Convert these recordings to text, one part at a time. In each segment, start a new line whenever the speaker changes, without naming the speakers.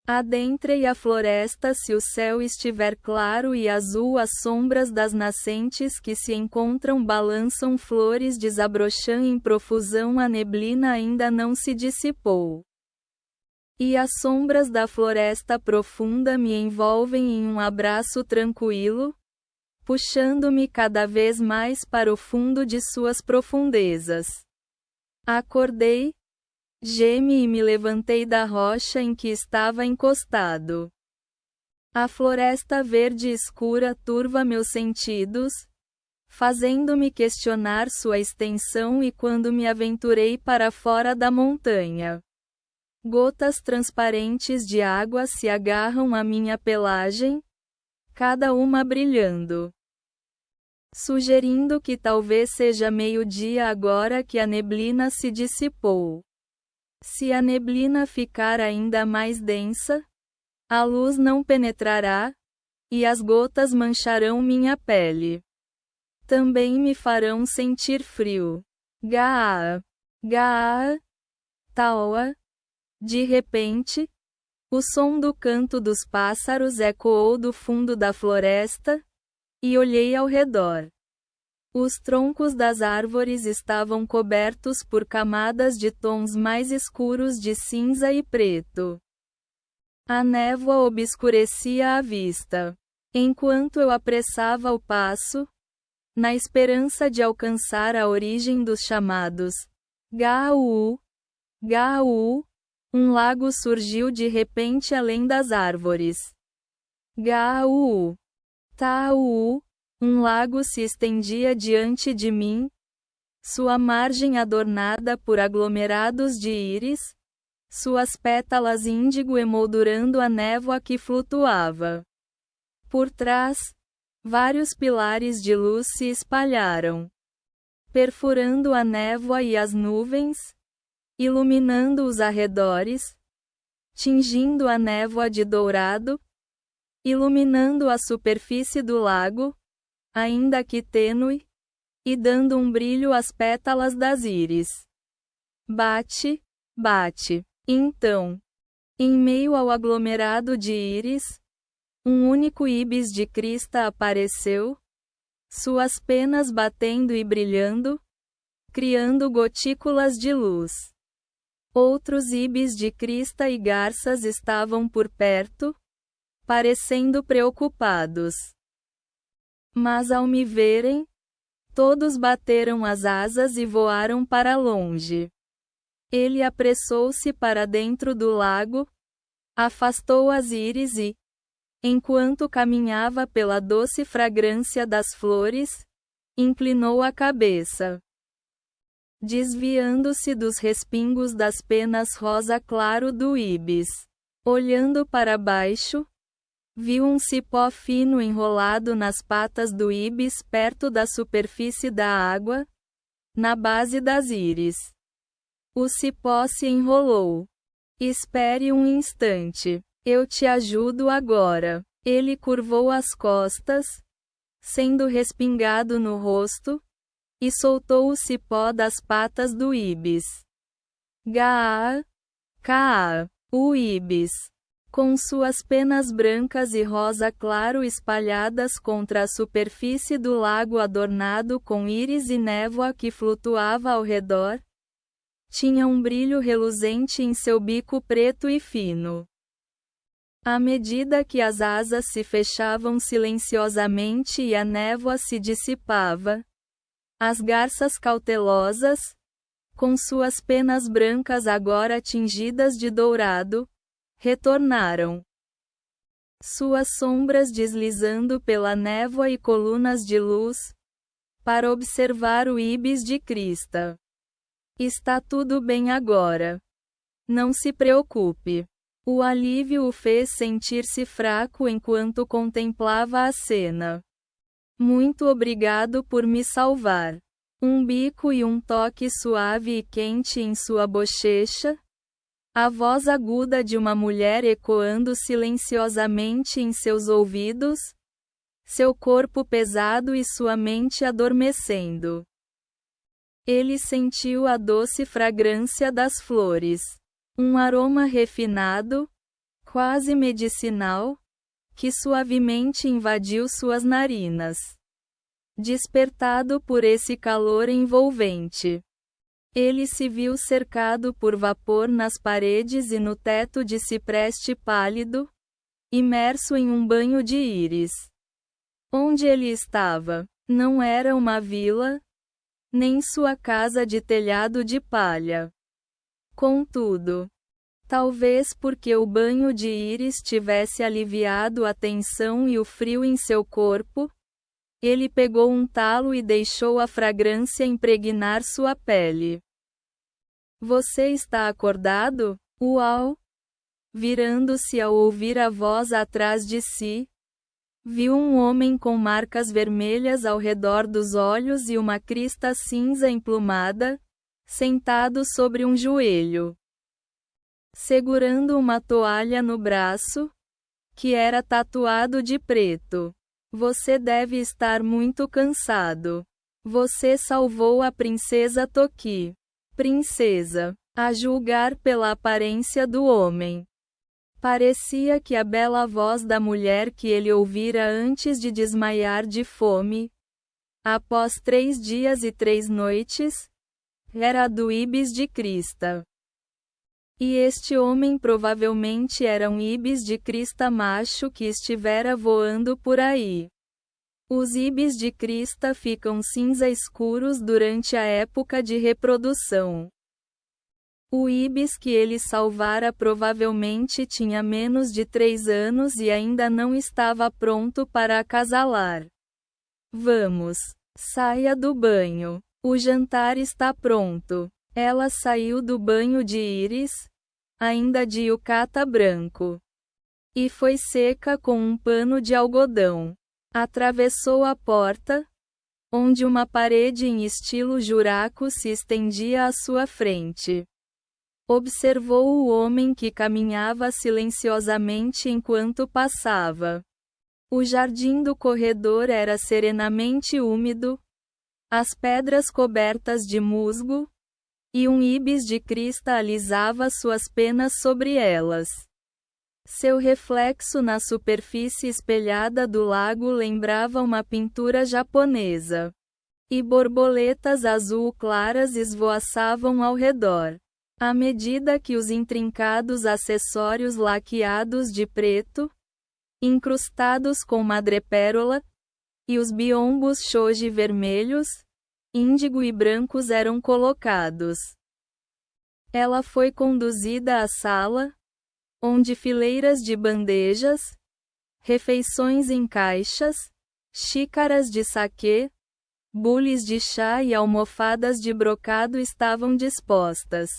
Adentrei a floresta se o céu estiver claro e azul, as sombras das nascentes que se encontram balançam flores desabrocham em profusão, a neblina ainda não se dissipou. E as sombras da floresta profunda me envolvem em um abraço tranquilo, puxando-me cada vez mais para o fundo de suas profundezas. Acordei, gemi e me levantei da rocha em que estava encostado. A floresta verde escura turva meus sentidos, fazendo-me questionar sua extensão, e quando me aventurei para fora da montanha, gotas transparentes de água se agarram à minha pelagem, cada uma brilhando, sugerindo que talvez seja meio-dia agora que a neblina se dissipou. Se a neblina ficar ainda mais densa, a luz não penetrará, e as gotas mancharão minha pele. Também me farão sentir frio. Gaa, gaa, taoa. De repente, o som do canto dos pássaros ecoou do fundo da floresta, e olhei ao redor. Os troncos das árvores estavam cobertos por camadas de tons mais escuros de cinza e preto. A névoa obscurecia a vista. Enquanto eu apressava o passo, na esperança de alcançar a origem dos chamados Gaú, Gaú, um lago surgiu de repente além das árvores. Gaú, Taú, um lago se estendia diante de mim, sua margem adornada por aglomerados de íris, suas pétalas índigo emoldurando a névoa que flutuava. Por trás, vários pilares de luz se espalharam, perfurando a névoa e as nuvens, iluminando os arredores, tingindo a névoa de dourado, iluminando a superfície do lago, ainda que tênue, e dando um brilho às pétalas das íris. Bate, bate. Então, em meio ao aglomerado de íris, um único íbis de crista apareceu, suas penas batendo e brilhando, criando gotículas de luz. Outros íbis de crista e garças estavam por perto, parecendo preocupados. Mas ao me verem, todos bateram as asas e voaram para longe. Ele apressou-se para dentro do lago, afastou as íris e, enquanto caminhava pela doce fragrância das flores, inclinou a cabeça, desviando-se dos respingos das penas rosa claro do íbis. Olhando para baixo, viu um cipó fino enrolado nas patas do íbis perto da superfície da água, na base das íris. O cipó se enrolou. Espere um instante. Eu te ajudo agora. Ele curvou as costas, sendo respingado no rosto, e soltou o cipó das patas do íbis. Gaa, kaa. O íbis, com suas penas brancas e rosa claro espalhadas contra a superfície do lago adornado com íris e névoa que flutuava ao redor, tinha um brilho reluzente em seu bico preto e fino. À medida que as asas se fechavam silenciosamente e a névoa se dissipava, as garças cautelosas, com suas penas brancas agora tingidas de dourado, retornaram. Suas sombras deslizando pela névoa e colunas de luz, para observar o íbis de crista. Está tudo bem agora. Não se preocupe. O alívio o fez sentir-se fraco enquanto contemplava a cena. Muito obrigado por me salvar. Um bico e um toque suave e quente em sua bochecha. A voz aguda de uma mulher ecoando silenciosamente em seus ouvidos. Seu corpo pesado e sua mente adormecendo. Ele sentiu a doce fragrância das flores. Um aroma refinado, quase medicinal, que suavemente invadiu suas narinas. Despertado por esse calor envolvente, ele se viu cercado por vapor nas paredes e no teto de cipreste pálido, imerso em um banho de íris. Onde ele estava, não era uma vila, nem sua casa de telhado de palha. Contudo, talvez porque o banho de íris tivesse aliviado a tensão e o frio em seu corpo, ele pegou um talo e deixou a fragrância impregnar sua pele. Você está acordado? Uau! Virando-se ao ouvir a voz atrás de si, viu um homem com marcas vermelhas ao redor dos olhos e uma crista cinza emplumada, sentado sobre um joelho, segurando uma toalha no braço, que era tatuado de preto. Você deve estar muito cansado. Você salvou a princesa Toki. Princesa, a julgar pela aparência do homem. Parecia que a bela voz da mulher que ele ouvira antes de desmaiar de fome, após 3 dias e 3 noites, era a do Ibis de Crista. E este homem provavelmente era um Ibis de Crista macho que estivera voando por aí. Os Ibis de Crista ficam cinza escuros durante a época de reprodução. O Ibis que ele salvara provavelmente tinha menos de 3 anos e ainda não estava pronto para acasalar. Vamos, saia do banho. O jantar está pronto. Ela saiu do banho de íris, ainda de yucata branco, e foi seca com um pano de algodão. Atravessou a porta, onde uma parede em estilo juraco se estendia à sua frente. Observou o homem que caminhava silenciosamente enquanto passava. O jardim do corredor era serenamente úmido, as pedras cobertas de musgo, e um Ibis de crista alisava suas penas sobre elas. Seu reflexo na superfície espelhada do lago lembrava uma pintura japonesa. E borboletas azul claras esvoaçavam ao redor. À medida que os intrincados acessórios laqueados de preto, incrustados com madrepérola, e os biombos shoji vermelhos, índigo e brancos eram colocados. Ela foi conduzida à sala, onde fileiras de bandejas, refeições em caixas, xícaras de saquê, bules de chá e almofadas de brocado estavam dispostas.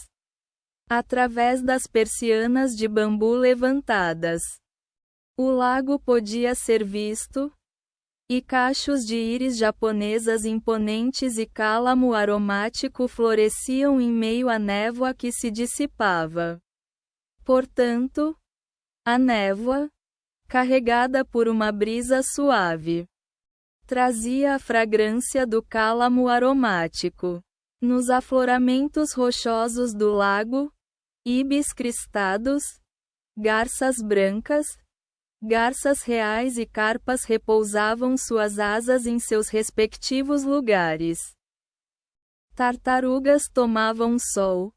Através das persianas de bambu levantadas, o lago podia ser visto, e cachos de íris japonesas imponentes e cálamo aromático floresciam em meio à névoa que se dissipava. Portanto, a névoa, carregada por uma brisa suave, trazia a fragrância do cálamo aromático. Nos afloramentos rochosos do lago, ibis cristados, garças brancas, garças reais e carpas repousavam suas asas em seus respectivos lugares. Tartarugas tomavam sol.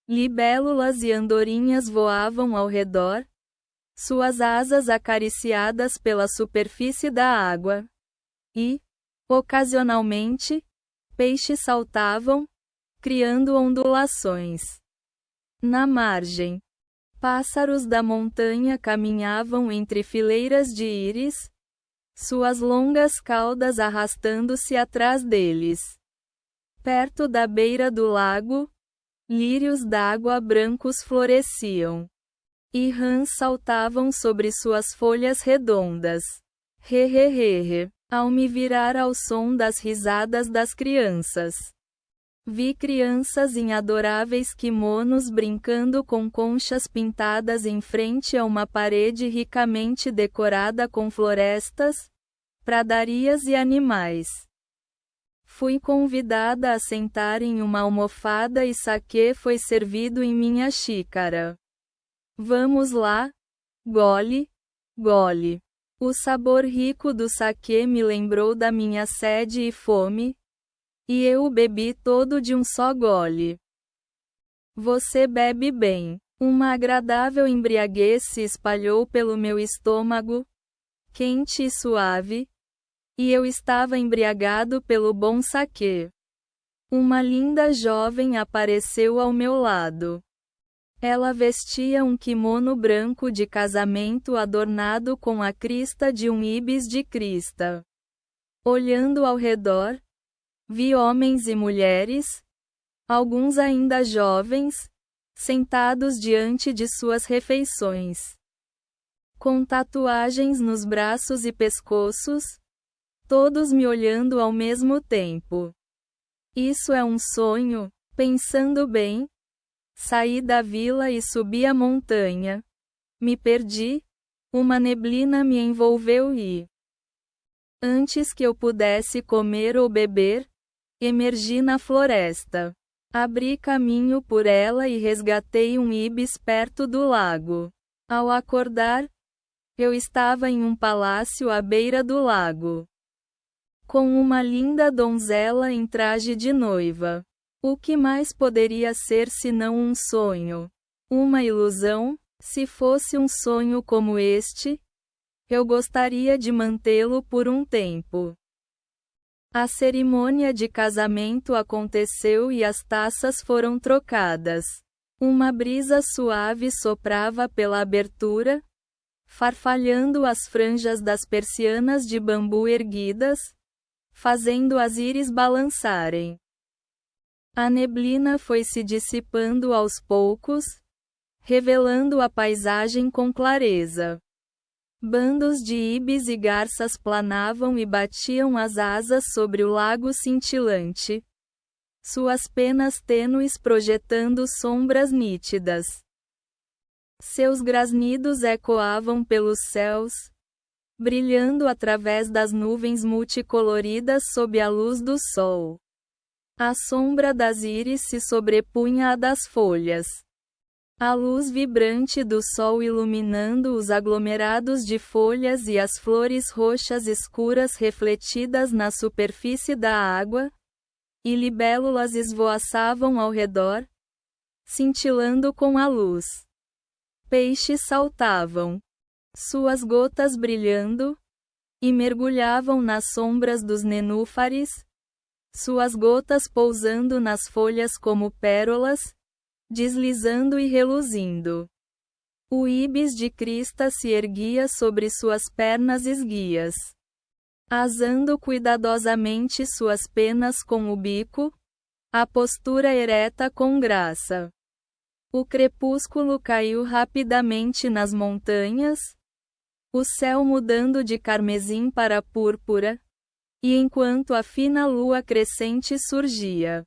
Libélulas e andorinhas voavam ao redor, suas asas acariciadas pela superfície da água. E, ocasionalmente, peixes saltavam, criando ondulações. Na margem, pássaros da montanha caminhavam entre fileiras de íris, suas longas caudas arrastando-se atrás deles. Perto da beira do lago, lírios d'água brancos floresciam. E rãs saltavam sobre suas folhas redondas. Hehehehe. Ao me virar ao som das risadas das crianças, vi crianças em adoráveis kimonos brincando com conchas pintadas em frente a uma parede ricamente decorada com florestas, pradarias e animais. Fui convidada a sentar em uma almofada e saquê foi servido em minha xícara. Vamos lá? Gole, gole. O sabor rico do saquê me lembrou da minha sede e fome, e eu o bebi todo de um só gole. Você bebe bem. Uma agradável embriaguez se espalhou pelo meu estômago, quente e suave, e eu estava embriagado pelo bom saquê. Uma linda jovem apareceu ao meu lado. Ela vestia um kimono branco de casamento adornado com a crista de um ibis de crista. Olhando ao redor, vi homens e mulheres, alguns ainda jovens, sentados diante de suas refeições. Com tatuagens nos braços e pescoços, todos me olhando ao mesmo tempo. Isso é um sonho, pensando bem. Saí da vila e subi a montanha. Me perdi, uma neblina me envolveu e, antes que eu pudesse comer ou beber, emergi na floresta. Abri caminho por ela e resgatei um ibis perto do lago. Ao acordar, eu estava em um palácio à beira do lago, com uma linda donzela em traje de noiva. O que mais poderia ser senão um sonho? Uma ilusão? Se fosse um sonho como este, eu gostaria de mantê-lo por um tempo. A cerimônia de casamento aconteceu e as taças foram trocadas. Uma brisa suave soprava pela abertura, farfalhando as franjas das persianas de bambu erguidas, fazendo as íris balançarem. A neblina foi se dissipando aos poucos, revelando a paisagem com clareza. Bandos de ibis e garças planavam e batiam as asas sobre o lago cintilante, suas penas tênues projetando sombras nítidas. Seus grasnidos ecoavam pelos céus, brilhando através das nuvens multicoloridas sob a luz do sol. A sombra das íris se sobrepunha à das folhas. A luz vibrante do sol iluminando os aglomerados de folhas e as flores roxas escuras refletidas na superfície da água, e libélulas esvoaçavam ao redor, cintilando com a luz. Peixes saltavam, suas gotas brilhando, e mergulhavam nas sombras dos nenúfares, suas gotas pousando nas folhas como pérolas, deslizando e reluzindo. O ibis de crista se erguia sobre suas pernas esguias, asando cuidadosamente suas penas com o bico, a postura ereta com graça. O crepúsculo caiu rapidamente nas montanhas, o céu mudando de carmesim para púrpura, e enquanto a fina lua crescente surgia,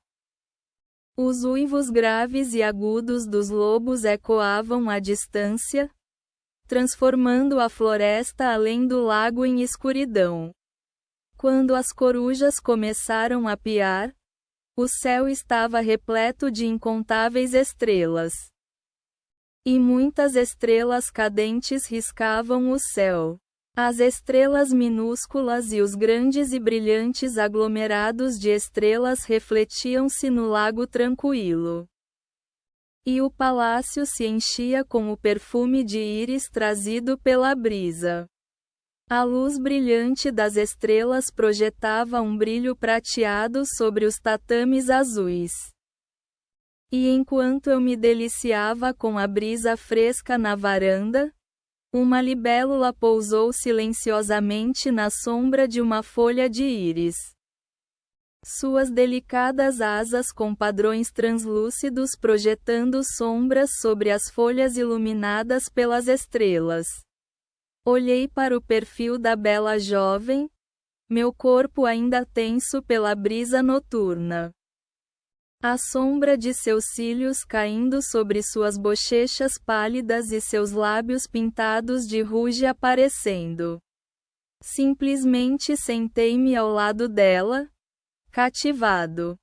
os uivos graves e agudos dos lobos ecoavam à distância, transformando a floresta além do lago em escuridão. Quando as corujas começaram a piar, o céu estava repleto de incontáveis estrelas. E muitas estrelas cadentes riscavam o céu. As estrelas minúsculas e os grandes e brilhantes aglomerados de estrelas refletiam-se no lago tranquilo. E o palácio se enchia com o perfume de íris trazido pela brisa. A luz brilhante das estrelas projetava um brilho prateado sobre os tatames azuis. E enquanto eu me deliciava com a brisa fresca na varanda, uma libélula pousou silenciosamente na sombra de uma folha de íris. Suas delicadas asas com padrões translúcidos projetando sombras sobre as folhas iluminadas pelas estrelas. Olhei para o perfil da bela jovem, meu corpo ainda tenso pela brisa noturna. A sombra de seus cílios caindo sobre suas bochechas pálidas e seus lábios pintados de ruge aparecendo. Simplesmente sentei-me ao lado dela, cativado.